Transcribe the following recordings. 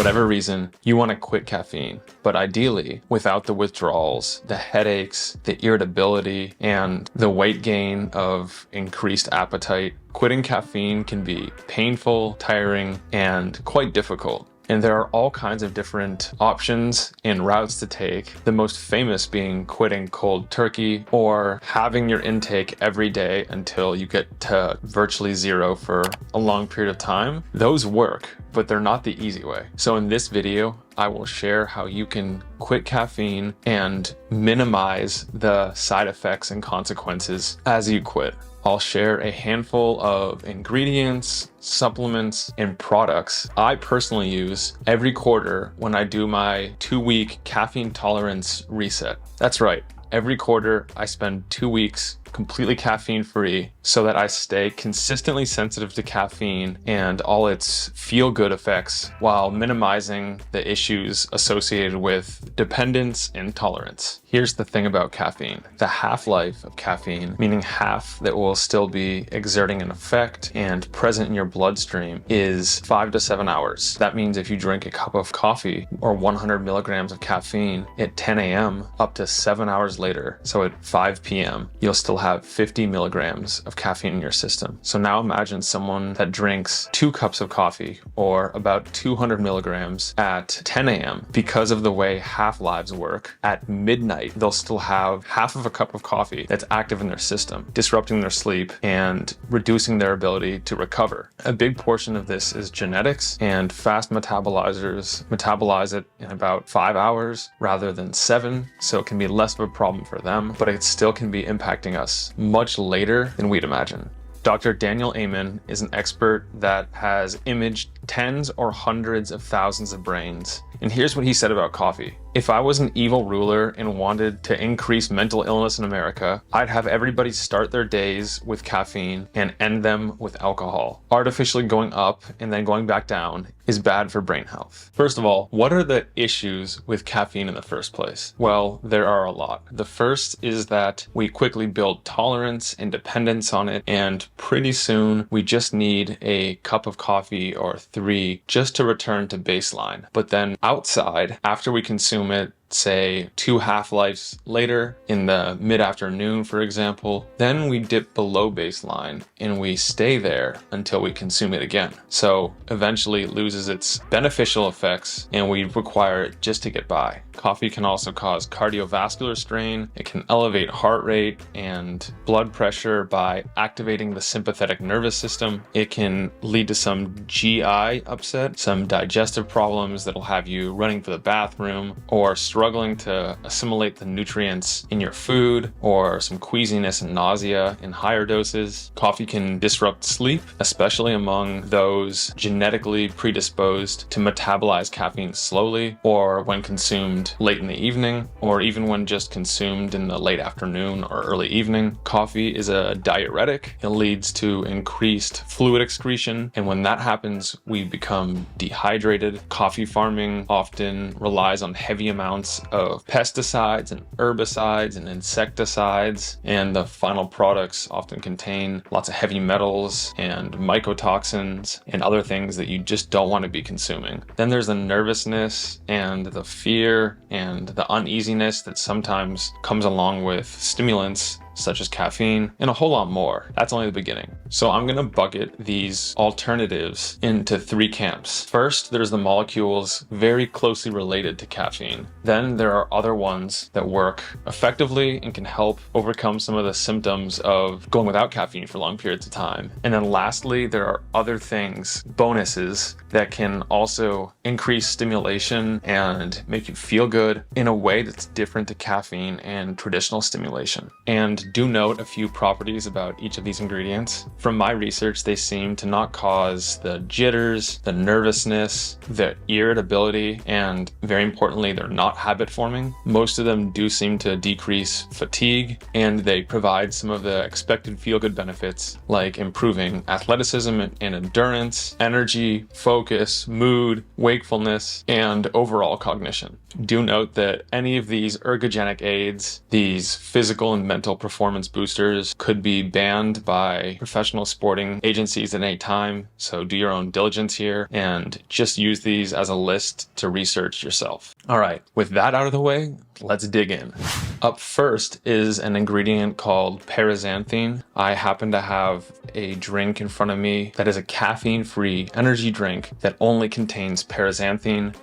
whatever reason, you want to quit caffeine, but ideally without the withdrawals, the headaches, the irritability, and the weight gain of increased appetite. Quitting caffeine can be painful, tiring, and quite difficult. And there are all kinds of different options and routes to take, the most famous being quitting cold turkey or having your intake every day until you get to virtually zero for a long period of time. Those work, but they're not the easy way. So in this video, I will share how you can quit caffeine and minimize the side effects and consequences as you quit. I'll share a handful of ingredients, supplements, and products I personally use every quarter when I do my 2-week caffeine tolerance reset. That's right. Every quarter, I spend 2 weeks completely caffeine free so that I stay consistently sensitive to caffeine and all its feel-good effects while minimizing the issues associated with dependence and tolerance. Here's the thing about caffeine. The half-life of caffeine, meaning half that will still be exerting an effect and present in your bloodstream, is 5 to 7 hours. That means if you drink a cup of coffee or 100 milligrams of caffeine at 10 a.m. up to 7 hours later, so at 5 p.m., you'll still have 50 milligrams of caffeine in your system. So now imagine someone that drinks 2 cups of coffee or about 200 milligrams at 10 a.m. Because of the way half-lives work, at midnight, they'll still have half of a cup of coffee that's active in their system, disrupting their sleep and reducing their ability to recover. A big portion of this is genetics, and fast metabolizers metabolize it in about 5 hours rather than 7, so it can be less of a problem for them, but it still can be impacting us much later than we'd imagine. Dr. Daniel Amen is an expert that has imaged tens or hundreds of thousands of brains. And here's what he said about coffee. If I was an evil ruler and wanted to increase mental illness in America, I'd have everybody start their days with caffeine and end them with alcohol. Artificially going up and then going back down is bad for brain health. First of all, what are the issues with caffeine in the first place? Well, there are a lot. The first is that we quickly build tolerance and dependence on it, and pretty soon we just need a cup of coffee or 3 just to return to baseline. But then outside, after we consume it, say 2 half-lives later in the mid-afternoon, for example, then we dip below baseline and we stay there until we consume it again. So eventually it loses its beneficial effects and we require it just to get by. Coffee can also cause cardiovascular strain. It can elevate heart rate and blood pressure by activating the sympathetic nervous system. It can lead to some GI upset, some digestive problems that'll have you running to the bathroom or struggling to assimilate the nutrients in your food, or some queasiness and nausea in higher doses. Coffee can disrupt sleep, especially among those genetically predisposed to metabolize caffeine slowly, or when consumed late in the evening, or even when just consumed in the late afternoon or early evening. Coffee is a diuretic. It leads to increased fluid excretion, and when that happens, we become dehydrated. Coffee farming often relies on heavy amounts of pesticides and herbicides and insecticides, and the final products often contain lots of heavy metals and mycotoxins and other things that you just don't want to be consuming. Then there's the nervousness and the fear and the uneasiness that sometimes comes along with stimulants such as caffeine, and a whole lot more. That's only the beginning. So I'm gonna bucket these alternatives into 3 camps. First, there's the molecules very closely related to caffeine. Then there are other ones that work effectively and can help overcome some of the symptoms of going without caffeine for long periods of time. And then lastly, there are other things, bonuses, that can also increase stimulation and make you feel good in a way that's different to caffeine and traditional stimulation. And do note a few properties about each of these ingredients. From my research, they seem to not cause the jitters, the nervousness, the irritability, and very importantly, they're not habit forming. Most of them do seem to decrease fatigue, and they provide some of the expected feel-good benefits like improving athleticism and endurance, energy, focus, mood, wakefulness, and overall cognition. Do note that any of these ergogenic aids, these physical and mental performance performance boosters could be banned by professional sporting agencies at any time, so do your own diligence here and just use these as a list to research yourself. All right, with that out of the way, let's dig in. Up first is an ingredient called Paraxanthine. I happen to have a drink in front of me that is a caffeine-free energy drink that only contains Paraxanthine.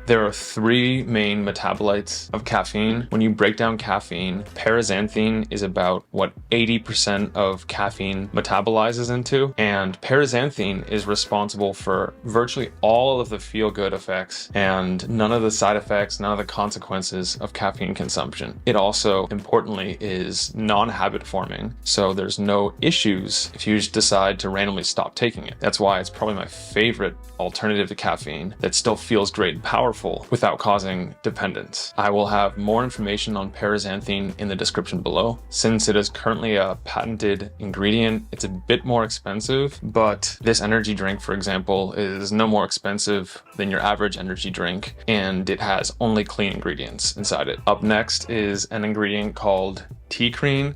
There are three main metabolites of caffeine. When you break down caffeine, paraxanthine is about what 80% of caffeine metabolizes into, and paraxanthine is responsible for virtually all of the feel-good effects and none of the side effects, none of the consequences of caffeine consumption. It also, importantly, is non-habit forming, so there's no issues if you just decide to randomly stop taking it. That's why it's probably my favorite alternative to caffeine that still feels great and powerful without causing dependence. I will have more information on paraxanthine in the description below. Since it is currently a patented ingredient, it's a bit more expensive, but this energy drink, for example, is no more expensive than your average energy drink, and it has only clean ingredients inside it. Up next is an ingredient called Teacrine.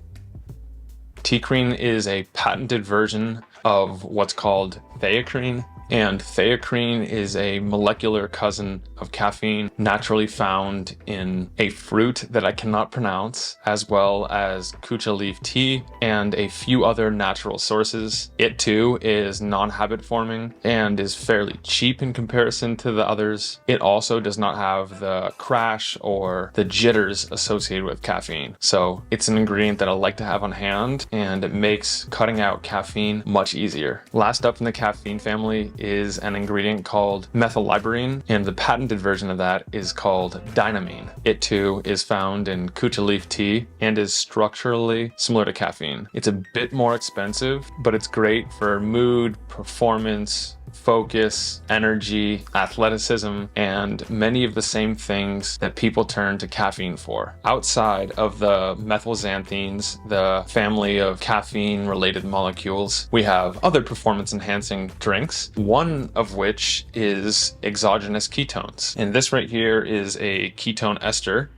Teacrine is a patented version of what's called Theacrine. And Theacrine is a molecular cousin of caffeine, naturally found in a fruit that I cannot pronounce, as well as kucha leaf tea and a few other natural sources. It too is non-habit forming and is fairly cheap in comparison to the others. It also does not have the crash or the jitters associated with caffeine. So it's an ingredient that I like to have on hand, and it makes cutting out caffeine much easier. Last up in the caffeine family is an ingredient called Methylliberine, and the patented version of that is called Dynamine. It too is found in kucha leaf tea and is structurally similar to caffeine. It's a bit more expensive, but it's great for mood, performance, focus, energy, athleticism, and many of the same things that people turn to caffeine for. Outside of the methylxanthines, the family of caffeine-related molecules, we have other performance-enhancing drinks, one of which is exogenous ketones. And this right here is a ketone ester.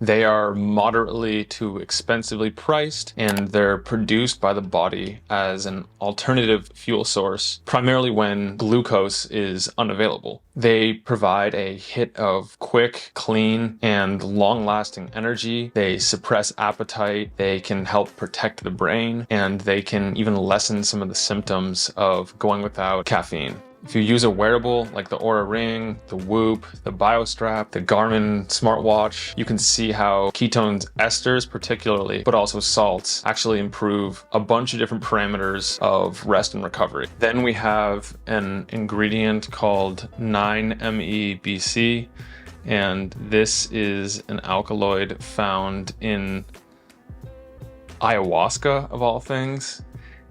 They are moderately to expensively priced, and they're produced by the body as an alternative fuel source, primarily when glucose is unavailable. They provide a hit of quick, clean, and long-lasting energy. They suppress appetite, they can help protect the brain, and they can even lessen some of the symptoms of going without caffeine. If you use a wearable like the Oura Ring, the Whoop, the BioStrap, the Garmin smartwatch, you can see how ketones, esters particularly, but also salts, actually improve a bunch of different parameters of rest and recovery. Then we have an ingredient called 9-MeBC, and this is an alkaloid found in ayahuasca, of all things.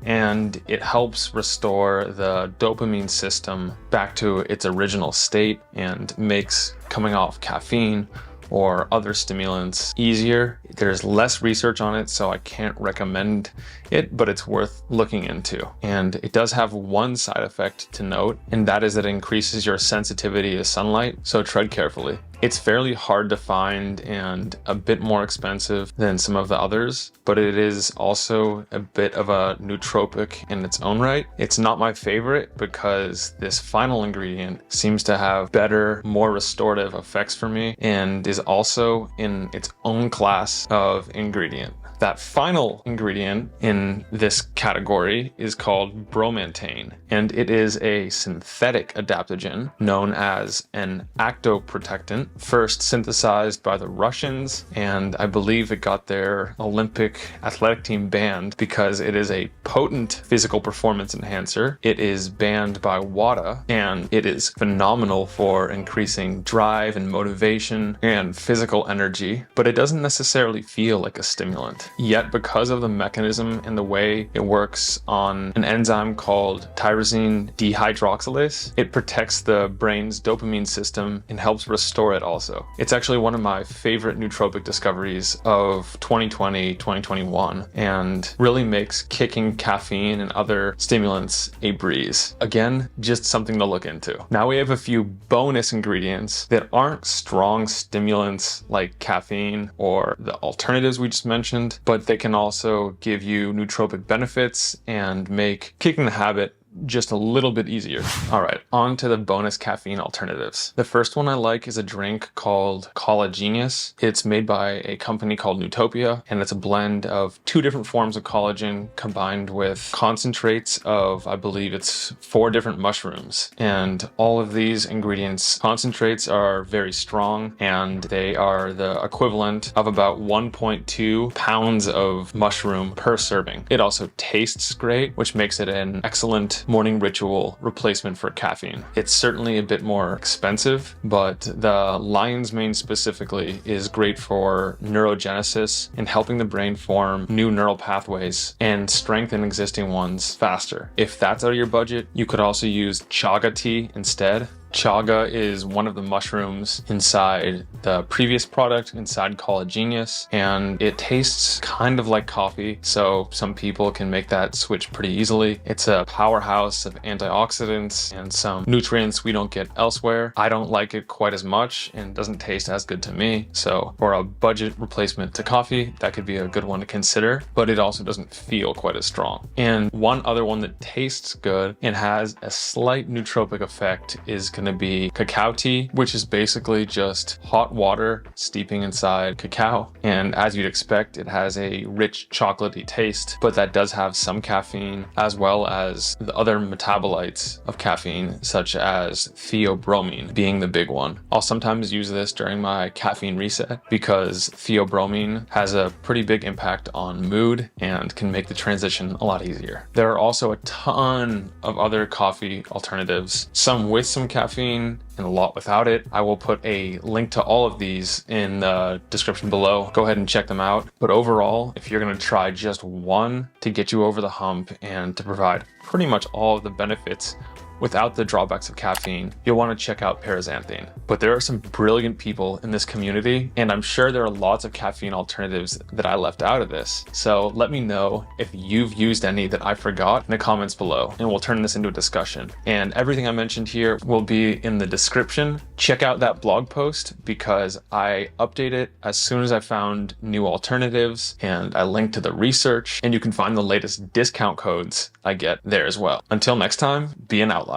And it helps restore the dopamine system back to its original state and makes coming off caffeine or other stimulants easier. There's less research on it, so I can't recommend it, but it's worth looking into. And it does have one side effect to note, and that is that it increases your sensitivity to sunlight, so tread carefully. It's fairly hard to find and a bit more expensive than some of the others, but it is also a bit of a nootropic in its own right. It's not my favorite because this final ingredient seems to have better, more restorative effects for me and is also in its own class of ingredient. That final ingredient in this category is called Bromantane, and it is a synthetic adaptogen known as an actoprotectant, first synthesized by the Russians, and I believe it got their Olympic athletic team banned because it is a potent physical performance enhancer. It is banned by WADA, and it is phenomenal for increasing drive and motivation and physical energy, but it doesn't necessarily feel like a stimulant. Yet because of the mechanism and the way it works on an enzyme called tyrosine dehydroxylase, it protects the brain's dopamine system and helps restore it also. It's actually one of my favorite nootropic discoveries of 2020, 2021, and really makes kicking caffeine and other stimulants a breeze. Again, just something to look into. Now we have a few bonus ingredients that aren't strong stimulants like caffeine or the alternatives we just mentioned, but they can also give you nootropic benefits and make kicking the habit just a little bit easier. All right, on to the bonus caffeine alternatives. The first one I like is a drink called CollaGenius. It's made by a company called Nootopia, and it's a blend of 2 different forms of collagen combined with concentrates of, I believe it's 4 different mushrooms. And all of these ingredients, concentrates, are very strong, and they are the equivalent of about 1.2 pounds of mushroom per serving. It also tastes great, which makes it an excellent morning ritual replacement for caffeine. It's certainly a bit more expensive, but the lion's mane specifically is great for neurogenesis and helping the brain form new neural pathways and strengthen existing ones faster. If that's out of your budget, you could also use chaga tea instead. Chaga is one of the mushrooms inside the previous product, inside CollaGenius, and it tastes kind of like coffee, so some people can make that switch pretty easily. It's a powerhouse of antioxidants and some nutrients we don't get elsewhere. I don't like it quite as much and doesn't taste as good to me, so for a budget replacement to coffee, that could be a good one to consider, but it also doesn't feel quite as strong. And one other one that tastes good and has a slight nootropic effect is going to be cacao tea, which is basically just hot water steeping inside cacao. And as you'd expect, it has a rich chocolatey taste, but that does have some caffeine as well as the other metabolites of caffeine, such as theobromine being the big one. I'll sometimes use this during my caffeine reset because theobromine has a pretty big impact on mood and can make the transition a lot easier. There are also a ton of other coffee alternatives, some with some caffeine and a lot without it. I will put a link to all of these in the description below. Go ahead and check them out. But overall, if you're going to try just one to get you over the hump and to provide pretty much all of the benefits without the drawbacks of caffeine, you'll want to check out Paraxanthine. But there are some brilliant people in this community, and I'm sure there are lots of caffeine alternatives that I left out of this. So let me know if you've used any that I forgot in the comments below, and we'll turn this into a discussion. And everything I mentioned here will be in the description. Check out that blog post because I update it as soon as I found new alternatives, and I link to the research, and you can find the latest discount codes I get there as well. Until next time, be an outlier.